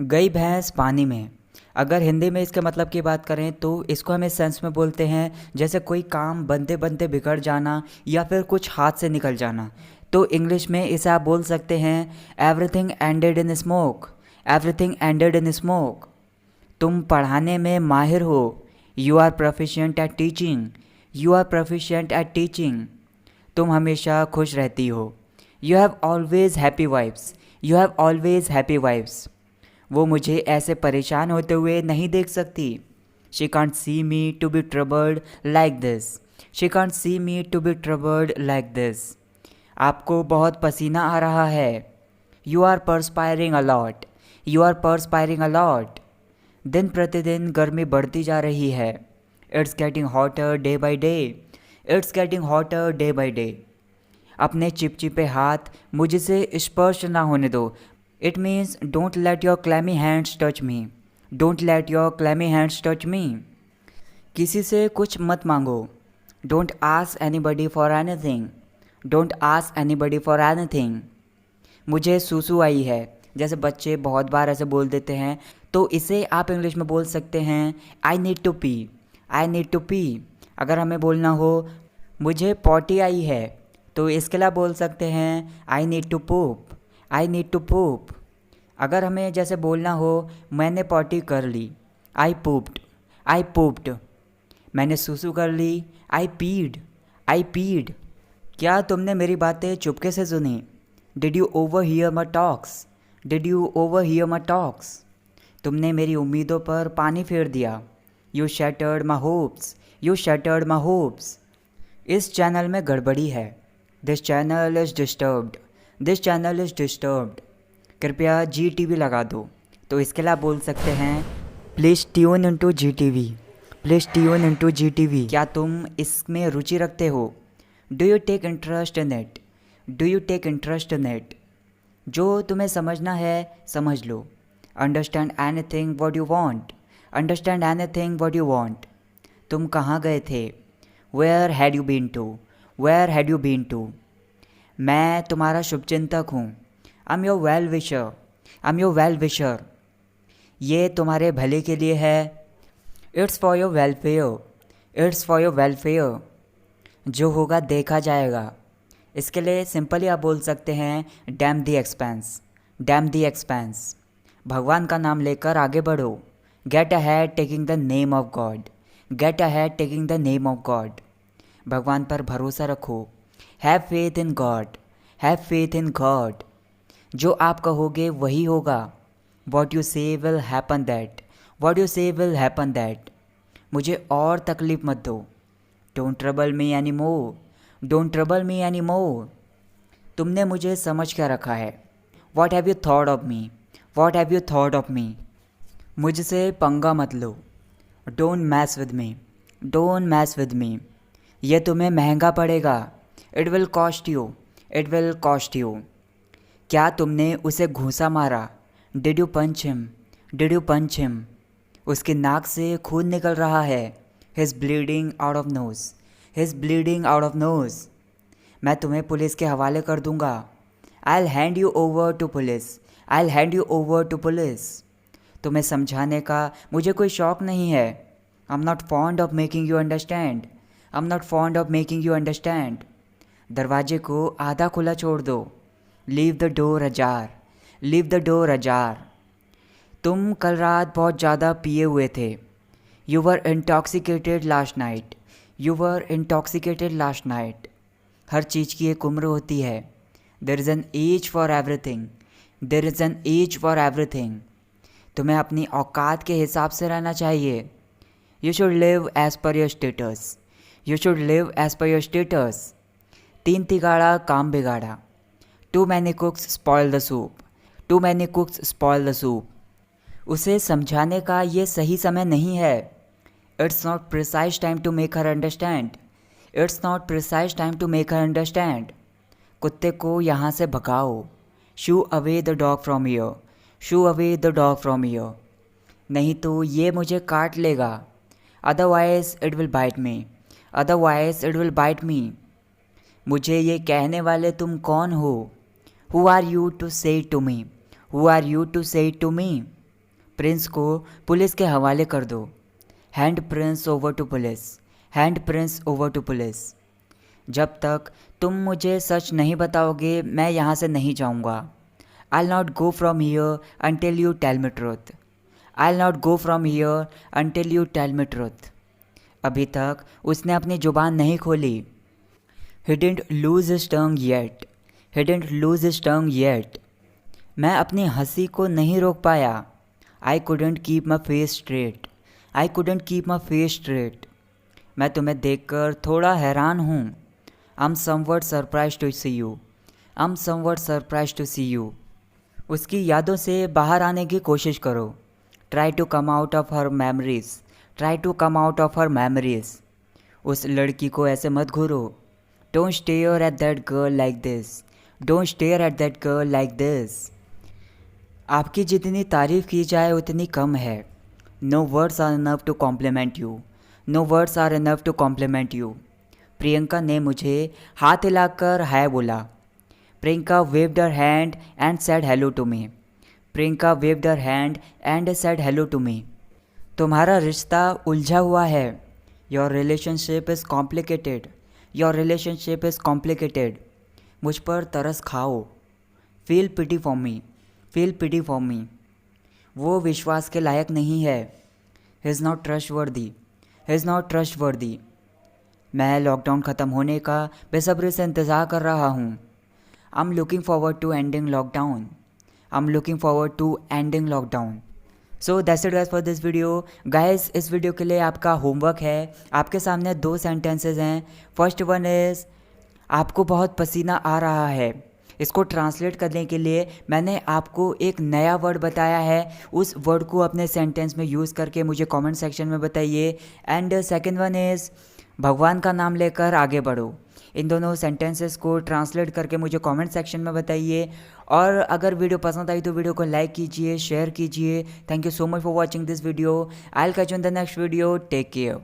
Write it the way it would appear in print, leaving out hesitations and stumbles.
गई भैंस पानी में। अगर हिंदी में इसके मतलब की बात करें तो इसको हम इस सेंस में बोलते हैं जैसे कोई काम बनते बनते बिगड़ जाना या फिर कुछ हाथ से निकल जाना। तो इंग्लिश में इसे आप बोल सकते हैं everything ended in smoke. Everything ended in smoke. तुम पढ़ाने में माहिर हो। You are proficient at teaching. You are proficient at teaching. तुम हमेशा खुश रहती हो। You have always happy vibes. You have always happy vibes. वो मुझे ऐसे परेशान होते हुए नहीं देख सकती। She can't see me to be troubled like this. She can't see me to be troubled like this. आपको बहुत पसीना आ रहा है। You are perspiring a lot. You are perspiring a lot. दिन प्रतिदिन गर्मी बढ़ती जा रही है। It's getting hotter day by day. It's getting hotter day by day. अपने चिपचिपे हाथ मुझसे स्पर्श ना होने दो। It means don't let your clammy hands touch me. Don't let your clammy hands touch me. किसी से कुछ मत मांगो। Don't ask anybody for anything. Don't ask anybody for anything. मुझे सूसू आई है। जैसे बच्चे बहुत बार ऐसे बोल देते हैं तो इसे आप इंग्लिश में बोल सकते हैं I need to pee. I need to pee. अगर हमें बोलना हो मुझे पॉटी आई है तो इसके लिए बोल सकते हैं I need to poop. I need to poop. अगर हमें जैसे बोलना हो मैंने पॉटी कर ली, आई पूप्ड। आई पूप्ड। मैंने सूसू कर ली, आई पीड। आई पीड। क्या तुमने मेरी बातें चुपके से सुनी? Did you over here my talks? Did you over here my talks? तुमने मेरी उम्मीदों पर पानी फेर दिया। You shattered my hopes. You shattered my hopes. इस चैनल में गड़बड़ी है। This channel is disturbed. This channel is disturbed. कृपया जी टी वी लगा दो। तो इसके लिए आप बोल सकते हैं please tune into Zee TV. Please tune into Zee TV. क्या तुम इसमें रुचि रखते हो? Do you take interest in it? Do you take interest in it? जो तुम्हें समझना है समझ लो। Understand anything what you want. Understand anything what you want. तुम कहाँ गए थे? Where had you been to? Where had you been to? मैं तुम्हारा शुभचिंतक हूँ। I am your well wisher. I am your well wisher. ये तुम्हारे भले के लिए है। It's for your welfare. It's for your welfare. जो होगा देखा जाएगा। इसके लिए सिंपली आप बोल सकते हैं dam the expense. Dam the expense. भगवान का नाम लेकर आगे बढ़ो। Get ahead taking the name of God. Get ahead taking the name of God. भगवान पर भरोसा रखो। Have faith in God. Have faith in God. जो आप कहोगे वही होगा। वॉट यू से will happen that. What you से विल हैपन दैट। मुझे और तकलीफ मत दो। Don't trouble me any more. Don't trouble me any more. तुमने मुझे समझ क्या रखा है? What have you thought of me. What have you thought of me. मुझसे पंगा मत लो। Don't mess with me. Don't mess with me. यह तुम्हें महंगा पड़ेगा। It will cost you. It will cost you. क्या तुमने उसे घूंसा मारा? Did you punch him. Did you punch him. उसकी नाक से खून निकल रहा है। His bleeding out of knows. His bleeding out of nose. मैं तुम्हें पुलिस के हवाले कर दूंगा। I will hand you over to police. I will hand you over to police. तुम्हें समझाने का मुझे कोई शौक़ नहीं है। I am not fond of making you understand. I am not fond of making you understand. दरवाजे को आधा खुला छोड़ दो। Leave the door ajar. Leave the door ajar. तुम कल रात बहुत ज़्यादा पिए हुए थे। You were intoxicated last night. You were intoxicated last night. हर चीज़ की एक उम्र होती है। There is an age for everything. There is an age for everything. तुम्हें अपनी औकात के हिसाब से रहना चाहिए। You should live as per your status. You should live as per your status. तीन तिगाड़ा काम बिगाड़ा। Too many cooks spoil the soup. Too many cooks spoil the soup. उसे समझाने का ये सही समय नहीं है। It's not precise time to make her understand. It's not precise time to make her understand. कुत्ते को यहाँ से भगाओ। Shoo away the dog from here. Shoo away the dog from here. नहीं तो ये मुझे काट लेगा। Otherwise it will bite me. Otherwise it will bite me. मुझे ये कहने वाले तुम कौन हो? Who are you to say to me. Who are you to say to me. Prince को पुलिस के हवाले कर दो। Hand Prince over to police, hand Prince over to police. जब तक तुम मुझे सच नहीं बताओगे मैं यहाँ से नहीं जाऊँगा। I'll not go from here until you tell me truth. I'll not go from here until you tell me truth. अभी तक उसने अपनी जुबान नहीं खोली। He didn't lose his tongue yet. He didn't lose his tongue yet. मैं अपनी हंसी को नहीं रोक पाया। I couldn't keep my face straight. I couldn't keep my face straight. मैं तुम्हें देखकर थोड़ा हैरान हूँ। I'm somewhat surprised to see you. I'm somewhat surprised to see you. उसकी यादों से बाहर आने की कोशिश करो। Try to come out of her memories, try to come out of her memories. उस लड़की को ऐसे मत घूरो। Don't stare at that girl like this, don't stare at that girl like this. आपकी जितनी तारीफ़ की जाए उतनी कम है। No words are enough to compliment you, no words are enough to compliment you. Priyanka ने मुझे हाथ हिलाकर हाय बोला। Priyanka waved her hand and said hello to me. Priyanka waved her hand and said hello to me. तुम्हारा रिश्ता उलझा हुआ है। Your relationship is complicated. Your relationship is complicated. मुझ पर तरस खाओ। Feel pity for me. Feel pity for me. वो विश्वास के लायक नहीं है। He is not trustworthy. He is not trustworthy. मैं लॉकडाउन ख़त्म होने का बेसब्री से इंतज़ार कर रहा हूँ। I'm looking forward to ending lockdown. I'm looking forward to ending lockdown. So that's it guys for this video. Guys इस वीडियो के लिए आपका होमवर्क है। आपके सामने 2 सेंटेंसेस हैं। फर्स्ट वन इज़ आपको बहुत पसीना आ रहा है। इसको ट्रांसलेट करने के लिए मैंने आपको एक नया वर्ड बताया है। उस वर्ड को अपने सेंटेंस में यूज़ करके मुझे कमेंट सेक्शन में बताइए। एंड सेकेंड वन इज़ भगवान का नाम लेकर आगे बढ़ो। इन दोनों सेंटेंसेस को ट्रांसलेट करके मुझे कमेंट सेक्शन में बताइए। और अगर वीडियो पसंद आई तो वीडियो को लाइक कीजिए, शेयर कीजिए। Thank you so much for watching this video. I will catch you in the next video. Take care.